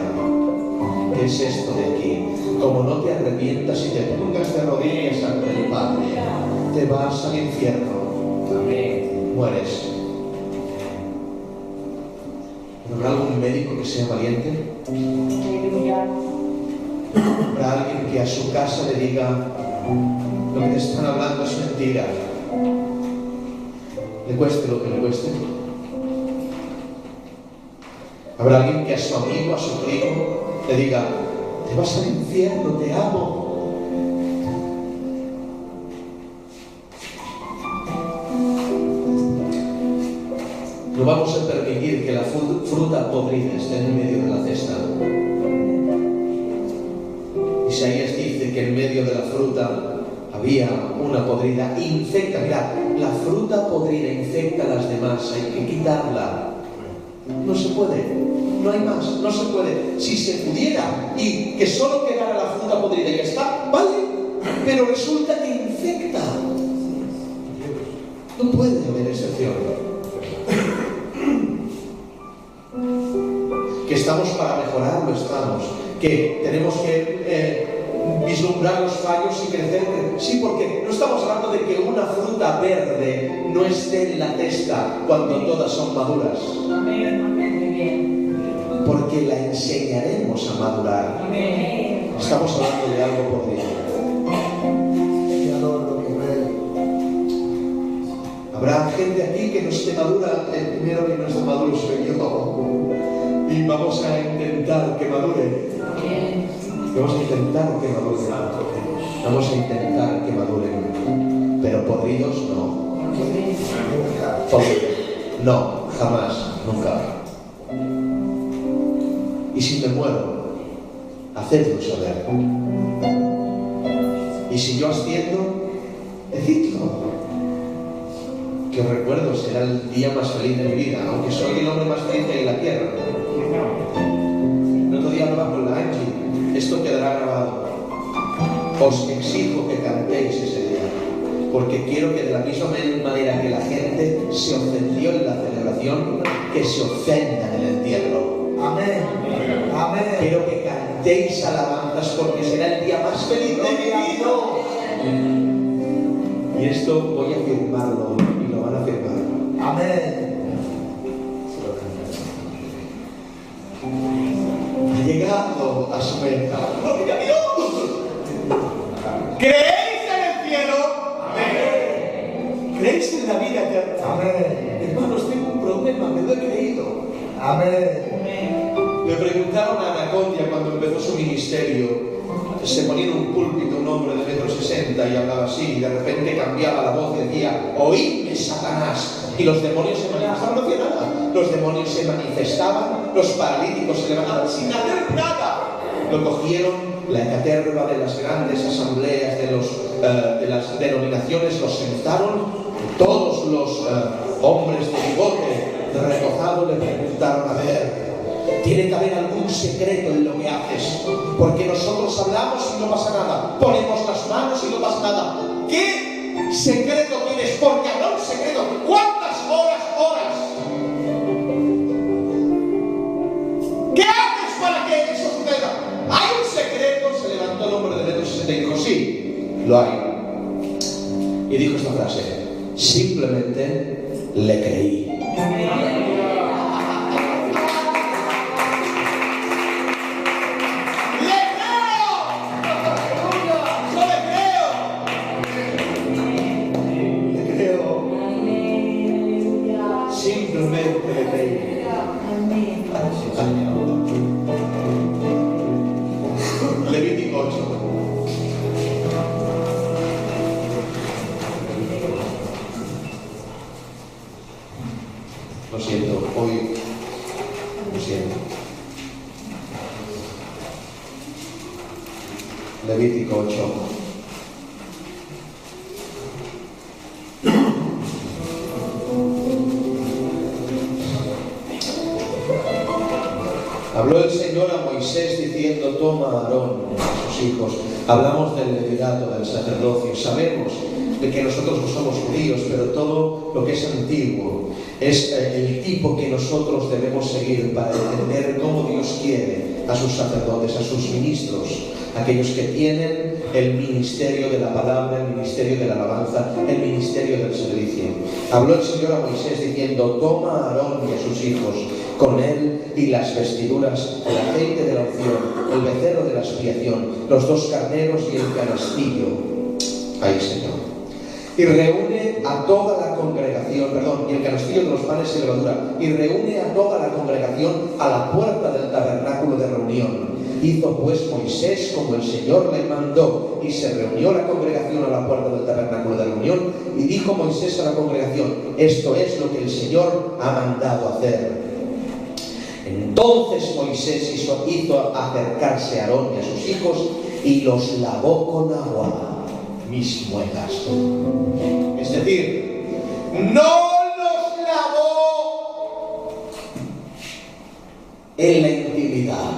¿qué es esto de aquí? Como no te arrepientas y te pongas de rodillas ante el Padre, te vas al infierno. Amén. Mueres. ¿Habrá algún médico que sea valiente? ¿Habrá alguien que a su casa le diga: lo que te están hablando es mentira? Le cueste lo que le cueste. ¿Habrá alguien que a su amigo, a su primo, le diga: te vas al infierno, te amo? No vamos a permitir que la fruta podrida esté en medio de la cesta. Isaías dice que en medio de la fruta había una podrida, infecta. Mirad, la fruta podrida infecta a las demás, hay que quitarla. No se puede, no hay más, no se puede. Si se pudiera y que solo quedara la fruta podrida y ya está, vale, pero resulta que infecta. No puede haber excepción. Que estamos para mejorar, lo estamos. Que tenemos que vislumbrar los fallos y crecer. Sí, porque no estamos hablando de que una fruta verde no esté en la cesta cuando todas son maduras. Porque la enseñaremos a madurar. Estamos hablando de algo podrido. Habrá gente aquí que no esté madura. El primero que no esté maduro soy yo. Y vamos a intentar que madure. Vamos a intentar que maduren. Vamos a intentar que maduren. Pero podridos no. No, jamás, nunca. Y si me muero, hacedlo saber. Y si yo asciendo, decidlo. Que os recuerdo, será el día más feliz de mi vida, aunque soy el hombre más feliz en la tierra. El otro día hablaba con la Angie, esto quedará grabado. Os exijo que cantéis ese día, porque quiero que de la misma manera que la gente se ofendió en la celebración, que se ofenda en el entierro. Amén. Amén. Quiero que cantéis alabanzas, porque será el día más feliz de mi vida. Y esto voy a firmarlo y lo van a firmar. Amén. Ha llegado a su meta. ¡Gloria a Dios! ¿Creéis en el cielo? Amén. ¿Creéis en la vida eterna? Amén. Hermanos, tengo un problema, me lo he creído. Amén. Le preguntaron a Anacondia cuando empezó su ministerio. Se ponía en un púlpito un hombre de 1,60 m y hablaba así, y de repente cambiaba la voz y decía: oídme, Satanás. Y los demonios se manifestaban, no hacía nada. Los demonios se manifestaban, los paralíticos se levantaban sin hacer nada. Lo cogieron, la caterva de las grandes asambleas de las denominaciones, los sentaron, y todos los hombres de bigote retozado le preguntaron: a ver, tiene que haber algún secreto en lo que haces, porque nosotros hablamos y no pasa nada, ponemos las manos y no pasa nada. ¿Qué secreto tienes? Porque habrá un secreto. ¿Cuántas horas oras? ¿Qué haces para que eso suceda? ¿Hay un secreto? Se levantó el hombre de 1,60 m y dijo: sí, lo hay. Y dijo esta frase: simplemente le creí. Levítico 8. Lo siento, hoy lo siento. Levítico 8. Habló el Señor a Moisés diciendo: toma a Aarón y a sus hijos. Hablamos del levirato, del sacerdocio. Sabemos de que nosotros no somos judíos, pero todo lo que es antiguo es el tipo que nosotros debemos seguir para entender cómo Dios quiere a sus sacerdotes, a sus ministros, aquellos que tienen el ministerio de la palabra, el ministerio de la alabanza, el ministerio del servicio. Habló el Señor a Moisés diciendo: toma a Aarón y a sus hijos, con él y las vestiduras, el aceite de la unción, el becerro de la expiación, los 2 carneros y el canastillo. Ahí, Señor. Y reúne a toda la congregación, y el canastillo de los panes y levadura, y reúne a toda la congregación a la puerta del tabernáculo de reunión. Hizo pues Moisés como el Señor le mandó, y se reunió la congregación a la puerta del tabernáculo de reunión, y dijo Moisés a la congregación: esto es lo que el Señor ha mandado hacer. Entonces Moisés hizo acercarse a Aarón y a sus hijos, y los lavó con agua. Mis muelas. Es decir, no los lavó en la intimidad,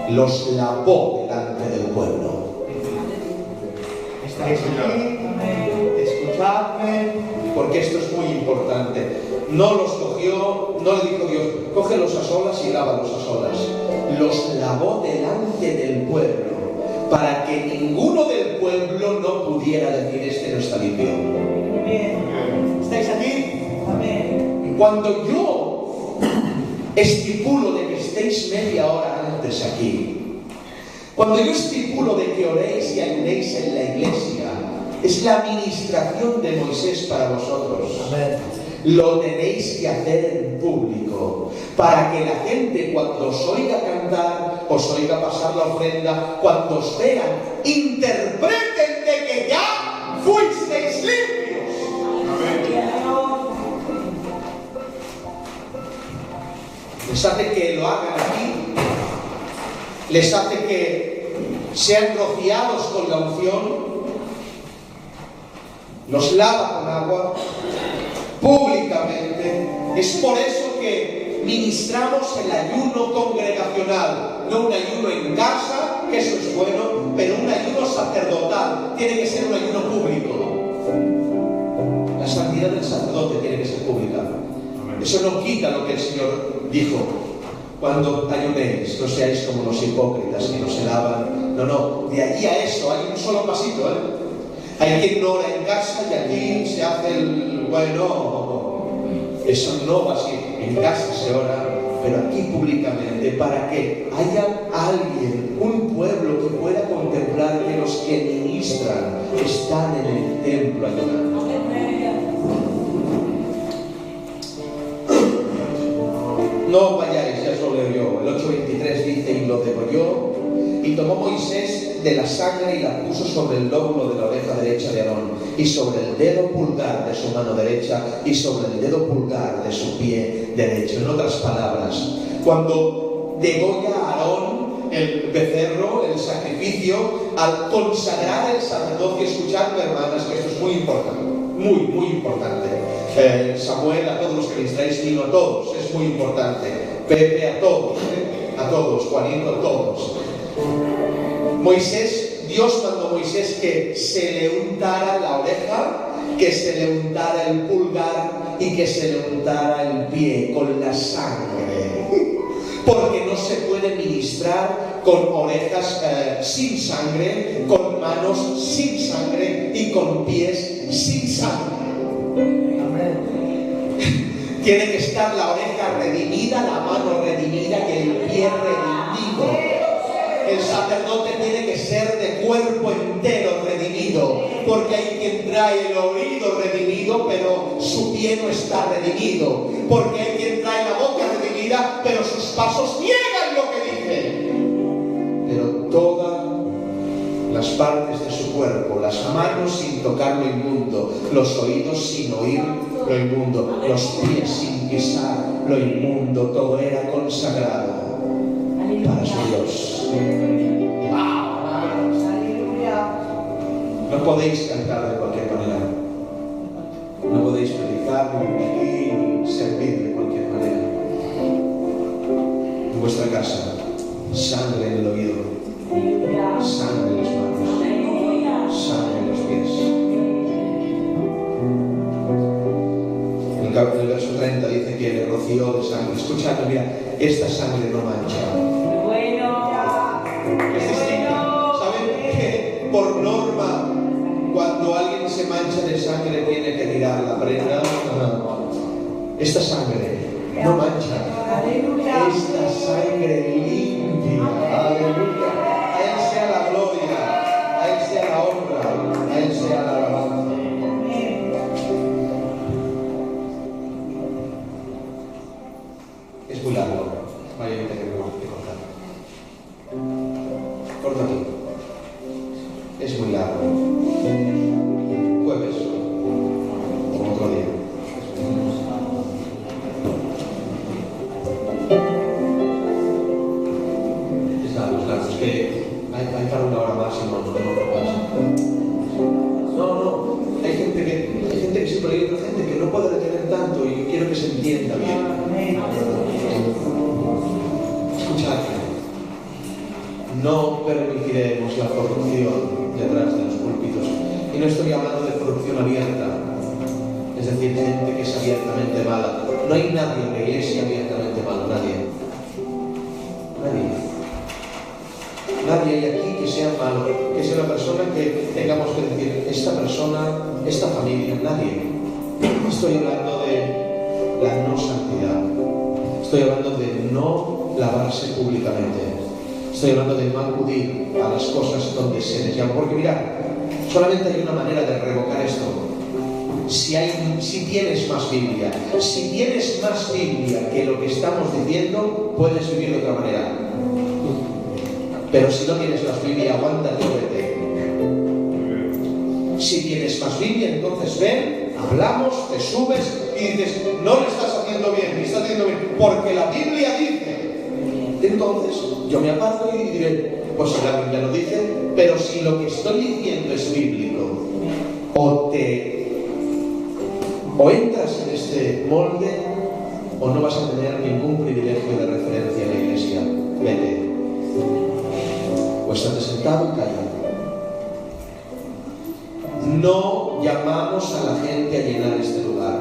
los lavó delante del pueblo. ¿Estáis aquí? Escuchadme, porque esto es muy importante. No los cogió, no le dijo Dios: cógelos a solas y lávalos a solas. Los lavó delante del pueblo, para que ninguno del pueblo no pudiera decir: este no está limpio. ¿Estáis aquí? Amén. Cuando yo estipulo de que estéis media hora antes aquí, cuando yo estipulo de que oréis y ayunéis en la iglesia, es la administración de Moisés para vosotros. Amén. Lo tenéis que hacer en público, para que la gente, cuando os oiga cantar, os oiga pasar la ofrenda, cuando os vean, interpreten de que ya fuisteis limpios. Les hace que lo hagan aquí, les hace que sean rociados con la unción, los lava con agua públicamente. Es por eso que ministramos el ayuno congregacional, no un ayuno en casa, que eso es bueno, pero un ayuno sacerdotal. Tiene que ser un ayuno público. La santidad del sacerdote tiene que ser pública. Eso no quita lo que el Señor dijo: cuando ayunéis, no seáis como los hipócritas que no se lavan. No, de allí a eso hay un solo pasito, Hay quien no ora en casa y aquí se hace el bueno. Eso no va así. En casa se ora, pero aquí públicamente, para que haya alguien, un pueblo que pueda contemplar que los que ministran están en el templo ayunando. No vayáis, ya os lo leo yo. El 8:23 dice: y lo degolló, y tomó Moisés de la sangre y la puso sobre el lóbulo de la oreja derecha de Aarón, y sobre el dedo pulgar de su mano derecha, y sobre el dedo pulgar de su pie derecho. En otras palabras, cuando degolla a Aarón el becerro, el sacrificio, al consagrar el sacerdocio, escuchadme, hermanas, que esto es muy importante, muy importante. Samuel, a todos los que ministráis vino, a todos, es muy importante. Pepe, a todos, Juanito, a todos. Dios mandó a Moisés que se le untara la oreja, que se le untara el pulgar y que se le untara el pie con la sangre. Porque no se puede ministrar con orejas sin sangre, con manos sin sangre y con pies sin sangre. Tiene que estar la oreja redimida, la mano redimida y el pie redimido. El sacerdote tiene que ser de cuerpo entero redimido, porque hay quien trae el oído redimido, pero su pie no está redimido, porque hay quien trae la boca redimida, pero sus pasos niegan lo que dice. Pero toda la las partes de su cuerpo, las manos sin tocar lo inmundo, los oídos sin oír lo inmundo, los pies sin pisar lo inmundo, todo era consagrado para su Dios. No podéis cantar de cualquier manera, no podéis predicar, ni vivir, ni servir de cualquier manera. En vuestra casa, sangre en el oído, sangre en las manos, sangre en los pies. El verso 30 dice que le roció de sangre. Escuchadme, mira, esta sangre no mancha. Es distinta. ¿Saben que por norma, cuando alguien se mancha de sangre, tiene que tirar la prenda? Esta sangre no mancha. Esta sangre limpia. Aleluya. A Él sea la gloria, a Él sea la honra, a Él sea la alabanza. Es muy largo. Vaya, te tengo que cortar. Corta aquí. Es muy largo. Jueves o otro día. Es largo, es que hay para una hora más y no pasa. No, hay gente que siempre hay otra gente que no puede retener tanto y quiero que se entienda bien. Escuchadme. No permitiremos la corrupción detrás de los púlpitos. Y no estoy hablando de corrupción abierta, es decir, gente que es abiertamente mala. No hay nadie en la iglesia abiertamente malo, nadie. Nadie hay aquí que sea malo, que sea una persona que tengamos que decir, esta persona, esta familia, nadie. Estoy hablando de la no santidad. Estoy hablando de no lavarse públicamente. Estoy hablando de no acudir a las cosas donde se les llama. Porque mirad, solamente hay una manera de revocar esto. Si tienes más Biblia, si tienes más Biblia que lo que estamos diciendo, puedes vivir de otra manera. Pero si no tienes más Biblia, aguántate o vete. Si tienes más Biblia, entonces ven, hablamos, te subes y dices, no lo estás haciendo bien, ni estás haciendo bien, porque la Biblia dice. Entonces yo me aparto y diré, pues si la Biblia lo dice, pero si lo que estoy diciendo es bíblico, o entras en este molde, o no vas a tener ningún privilegio de referencia en la iglesia. Vete. O estate sentado y calla. No llamamos a la gente a llenar este lugar.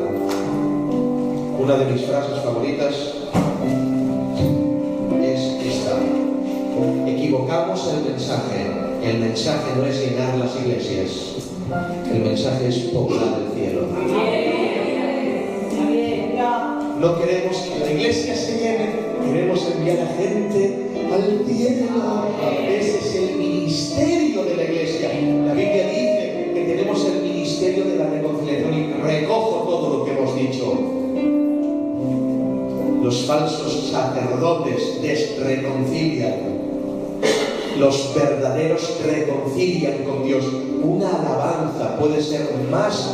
Una de mis frases favoritas es esta: equivocamos el mensaje. El mensaje no es llenar las iglesias, el mensaje es poblar el cielo. No queremos que la iglesia se llene, queremos enviar a gente al cielo. Ese es el ministerio de la iglesia. La Biblia dice que tenemos el ministerio de la reconciliación, y recojo todo lo que hemos dicho. Los falsos sacerdotes desreconcilian. Los verdaderos reconcilian con Dios. Una alabanza puede ser más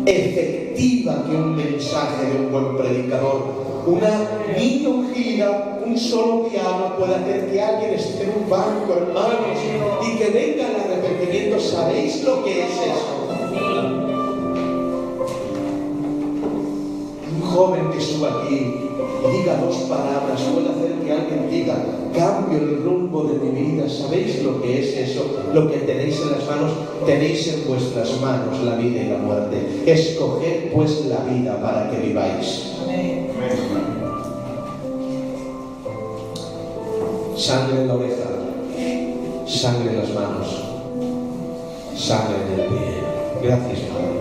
efectiva que un mensaje de un buen predicador. Una niña ungida, un solo piano puede hacer que alguien esté en un banco, hermanos, y que venga el arrepentimiento. ¿Sabéis lo que es eso? Un joven que suba aquí y diga dos palabras puede hacer que alguien diga, cambio el rumbo de mi vida. ¿Sabéis lo que es eso? Lo que tenéis en las manos. Tenéis en vuestras manos la vida y la muerte. Escoged pues la vida para que viváis. Amén. Sangre en la oreja, sangre en las manos, sangre en el pie. Gracias, Padre.